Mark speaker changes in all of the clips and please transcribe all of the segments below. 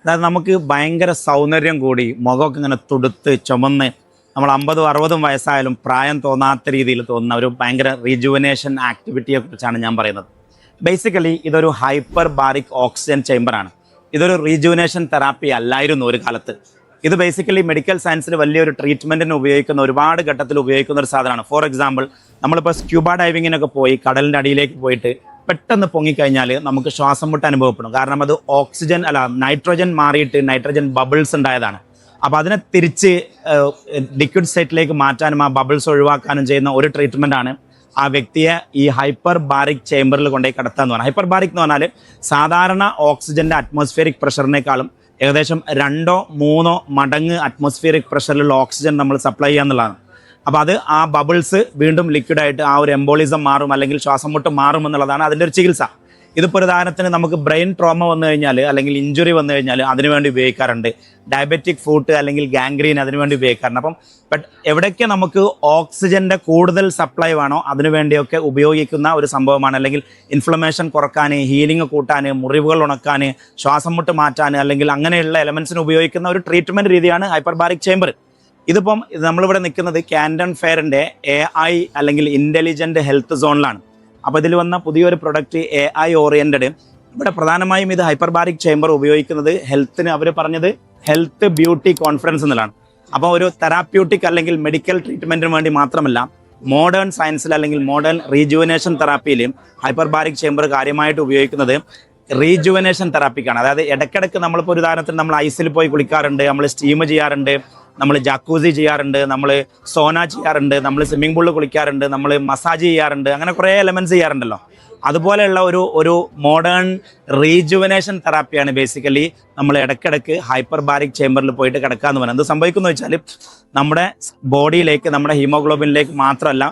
Speaker 1: അതായത് നമുക്ക് ഭയങ്കര സൗന്ദര്യം കൂടി മുഖമൊക്കെ ഇങ്ങനെ തുടുത്ത് ചുമന്ന് നമ്മൾ 50-60 വയസ്സായാലും പ്രായം തോന്നാത്ത രീതിയിൽ തോന്നുന്ന ഒരു ഭയങ്കര റീജുവനേഷൻ ആക്ടിവിറ്റിയെ കുറിച്ചാണ് ഞാൻ പറയുന്നത്. ബേസിക്കലി ഇതൊരു ഹൈപ്പർ ബാരിക് ഓക്സിജൻ ചേംബറാണ്. ഇതൊരു റീജുവനേഷൻ തെറാപ്പി അല്ലായിരുന്നു ഒരു കാലത്ത്. ഇത് ബേസിക്കലി മെഡിക്കൽ സയൻസിൽ വലിയൊരു ട്രീറ്റ്മെൻറ്റിന് ഉപയോഗിക്കുന്ന, ഒരുപാട് ഘട്ടത്തിൽ ഉപയോഗിക്കുന്ന ഒരു സാധനമാണ്. ഫോർ എക്സാമ്പിൾ, നമ്മളിപ്പോൾ സ്ക്യൂബ ഡൈവിങ്ങിനൊക്കെ പോയി കടലിൻ്റെ അടിയിലേക്ക് പോയിട്ട് പെട്ടെന്ന് പൊങ്ങിക്കഴിഞ്ഞാൽ നമുക്ക് ശ്വാസം മുട്ട് അനുഭവപ്പെടും. കാരണം അത് നൈട്രജൻ മാറിയിട്ട് നൈട്രജൻ ബബിൾസ് ഉണ്ടായതാണ്. അപ്പോൾ അതിനെ തിരിച്ച് ലിക്വിഡ് സ്റ്റേറ്റിലേക്ക് മാറ്റാനും ആ ബബിൾസ് ഒഴിവാക്കാനും ചെയ്യുന്ന ഒരു ട്രീറ്റ്മെൻറ്റാണ് ആ വ്യക്തിയെ ഈ ഹൈപ്പർ ബാരിക് ചേംബറിൽ കൊണ്ടുപോയി കിടത്താന്ന് പറഞ്ഞാൽ. ഹൈപ്പർ ബാരിക് എന്ന് പറഞ്ഞാൽ സാധാരണ ഓക്സിജൻ്റെ അറ്റ്മോസ്ഫിയറിക് പ്രഷറിനേക്കാളും ഏകദേശം 2-3 മടങ്ങ് അറ്റ്മോസ്ഫിയറിക് പ്രഷറിലുള്ള ഓക്സിജൻ നമ്മൾ സപ്ലൈ ചെയ്യുക എന്നുള്ളതാണ്. അപ്പോൾ അത് ആ ബബിൾസ് വീണ്ടും ലിക്വിഡായിട്ട് ആ ഒരു എംബോളിസം മാറും, അല്ലെങ്കിൽ ശ്വാസം മുട്ട് മാറും എന്നുള്ളതാണ് അതിൻ്റെ ഒരു ചികിത്സ. ഇതിപ്പോൾ ഒരു ഉദാഹരണത്തിന് നമുക്ക് ബ്രെയിൻ ട്രോമ വന്നു കഴിഞ്ഞാൽ, അല്ലെങ്കിൽ ഇഞ്ചുറി വന്നു കഴിഞ്ഞാൽ അതിനുവേണ്ടി ഉപയോഗിക്കാറുണ്ട്. ഡയബറ്റിക് ഫൂട്ട് അല്ലെങ്കിൽ ഗാംഗ്രീൻ അതിനുവേണ്ടി ഉപയോഗിക്കാറുണ്ട്. അപ്പം എവിടേക്ക് നമുക്ക് ഓക്സിജൻ്റെ കൂടുതൽ സപ്ലൈ വേണോ അതിനുവേണ്ടിയൊക്കെ ഉപയോഗിക്കുന്ന ഒരു സംഭവമാണ്. അല്ലെങ്കിൽ ഇൻഫ്ലമേഷൻ കുറക്കാൻ, ഹീലിംഗ് കൂട്ടാൻ, മുറിവുകൾ ഉണക്കാൻ, ശ്വാസം മുട്ട് മാറ്റാൻ, അല്ലെങ്കിൽ അങ്ങനെയുള്ള എലമെൻസിന് ഉപയോഗിക്കുന്ന ഒരു ട്രീറ്റ്മെൻറ്റ് രീതിയാണ് ഹൈപ്പർ ബാരിക് ചേംബർ. ഇതിപ്പം നമ്മളിവിടെ നിൽക്കുന്നത് കാൻഡൺ ഫെയറിൻ്റെ AI അല്ലെങ്കിൽ ഇൻ്റലിജൻറ്റ് ഹെൽത്ത് സോണിലാണ്. അപ്പോൾ ഇതിൽ വന്ന പുതിയൊരു പ്രൊഡക്റ്റ് AI ഓറിയൻറ്റഡ്. ഇവിടെ പ്രധാനമായും ഇത് ഹൈപ്പർ ബാരിക് ചേംബർ ഉപയോഗിക്കുന്നത് ഹെൽത്തിന്, അവർ പറഞ്ഞത് ഹെൽത്ത് ബ്യൂട്ടി കോൺഫറൻസ് എന്നുള്ളതാണ്. അപ്പോൾ ഒരു തെറാപ്യൂട്ടിക് അല്ലെങ്കിൽ മെഡിക്കൽ ട്രീറ്റ്മെൻറ്റിന് വേണ്ടി മാത്രമല്ല, മോഡേൺ സയൻസിൽ അല്ലെങ്കിൽ modern rejuvenation തെറാപ്പിയിലും hyper baric chamber കാര്യമായിട്ട് ഉപയോഗിക്കുന്നത് റീജുവനേഷൻ തെറാപ്പിക്കാണ്. അതായത് ഇടയ്ക്കിടയ്ക്ക് നമ്മളിപ്പോൾ ഒരു ഉദാഹരണത്തിന് നമ്മൾ ഐസിൽ പോയി കുളിക്കാറുണ്ട്, നമ്മൾ സ്റ്റീം ചെയ്യാറുണ്ട്, നമ്മൾ ജാക്കൂസി ചെയ്യാറുണ്ട്, നമ്മൾ സോന ചെയ്യാറുണ്ട്, നമ്മൾ സ്വിമ്മിംഗ് പൂളിൽ കുളിക്കാറുണ്ട്, നമ്മൾ മസാജ് ചെയ്യാറുണ്ട്, അങ്ങനെ കുറേ എലമെൻറ്റ്സ് ചെയ്യാറുണ്ടല്ലോ. അതുപോലെയുള്ള ഒരു മോഡേൺ റീജുവനേഷൻ തെറാപ്പിയാണ് ബേസിക്കലി നമ്മൾ ഇടയ്ക്കിടയ്ക്ക് ഹൈപ്പർ ബാരിക് ചേംബറിൽ പോയിട്ട് കിടക്കുക എന്ന് പറയുന്നത്. എന്ത് സംഭവിക്കുന്നു വെച്ചാൽ നമ്മുടെ ബോഡിയിലേക്ക്, നമ്മുടെ ഹീമോഗ്ലോബിനിലേക്ക് മാത്രമല്ല,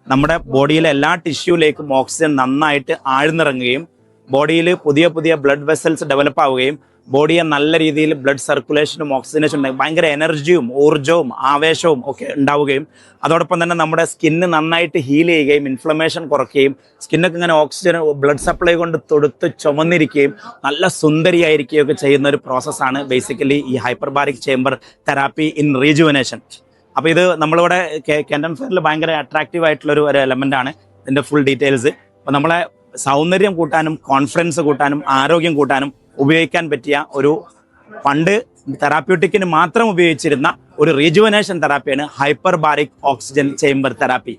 Speaker 1: നമ്മുടെ ബോഡിയിലെ എല്ലാ ടിഷ്യൂലേക്കും ഓക്സിജൻ നന്നായിട്ട് ആഴ്ന്നിറങ്ങുകയും ബോഡിയിൽ പുതിയ പുതിയ ബ്ലഡ് വെസൽസ് ഡെവലപ്പ് ആവുകയും ബോഡിയെ നല്ല രീതിയിൽ ബ്ലഡ് സർക്കുലേഷനും ഓക്സിജനേഷനും ഉണ്ടാകും, ഭയങ്കര എനർജിയും ഊർജ്ജവും ആവേശവും ഒക്കെ ഉണ്ടാവുകയും അതോടൊപ്പം തന്നെ നമ്മുടെ സ്കിന്ന് നന്നായിട്ട് ഹീൽ ചെയ്യുകയും ഇൻഫ്ലമേഷൻ കുറയ്ക്കുകയും സ്കിന്നൊക്കെ ഇങ്ങനെ ഓക്സിജൻ ബ്ലഡ് സപ്ലൈ കൊണ്ട് തൊടുത്ത് ചുമന്നിരിക്കുകയും നല്ല സുന്ദരിയായിരിക്കുകയും ഒക്കെ ചെയ്യുന്ന ഒരു പ്രോസസ്സാണ് ബേസിക്കലി ഈ hyper baric chamber therapy in rejuvenation. അപ്പോൾ ഇത് നമ്മളിവിടെ കാൻഡൺ ഫെയറിൽ ഭയങ്കര അട്രാക്റ്റീവ് ആയിട്ടുള്ളൊരു എലമെൻ്റാണ്. ഇതിൻ്റെ ഫുൾ ഡീറ്റെയിൽസ്. അപ്പോൾ നമ്മളെ സൗന്ദര്യം കൂട്ടാനും കോൺഫിഡൻസ് കൂട്ടാനും ആരോഗ്യം കൂട്ടാനും ഉപയോഗിക്കാൻ പറ്റിയ ഒരു, പണ്ട് തെറാപ്യൂട്ടിക്കിന് മാത്രം ഉപയോഗിച്ചിരുന്ന ഒരു റീജുവനേഷൻ തെറാപ്പിയാണ് hyper baric oxygen chamber therapy.